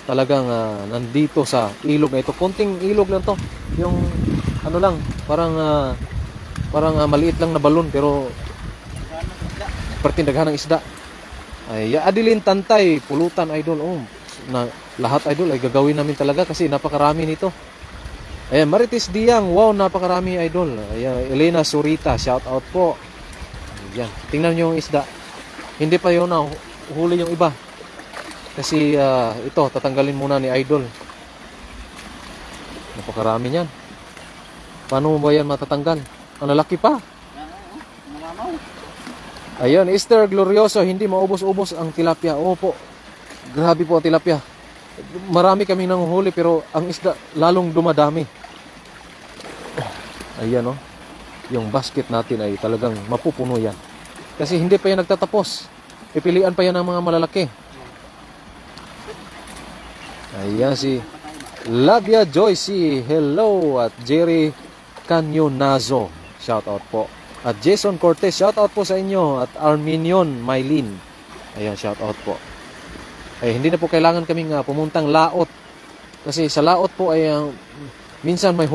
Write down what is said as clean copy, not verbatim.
talagang nandito sa ilog na ito. Konting ilog lang to. Yung ano lang, parang maliit lang na balon pero pertindaghan ng isda. Ay Adeline Tantay, pulutan idol. Na lahat idol ay gagawin namin talaga kasi napakarami nito. Ayan, Marites Diang, wow, napakarami idol. Ayan, Elena Surita, shout out po. Ayan, tingnan nyo yung isda. Hindi pa yun na huli yung iba. Kasi ito, tatanggalin muna ni idol. Napakarami niyan. Paano ba yan matatanggal? Ang lalaki pa. Ayun, Esther Glorioso, hindi maubos-ubos ang tilapia. Opo, grabe po ang tilapia. Marami kaming nanguhuli pero ang isda lalong dumadami. Ayan yung basket natin ay talagang mapupuno yan. Kasi hindi pa yan nagtatapos. Pipilian pa yan ng mga malalaki. Ayan si Labia Joycey, hello. At Jerry Canyonazo, shout out po. At Jason Cortez, shout out po sa inyo. At Arminion Mylene, ayan, shout out po. Ay hindi na po kailangan kaming pumuntang laot. Kasi sa laot po ay minsan may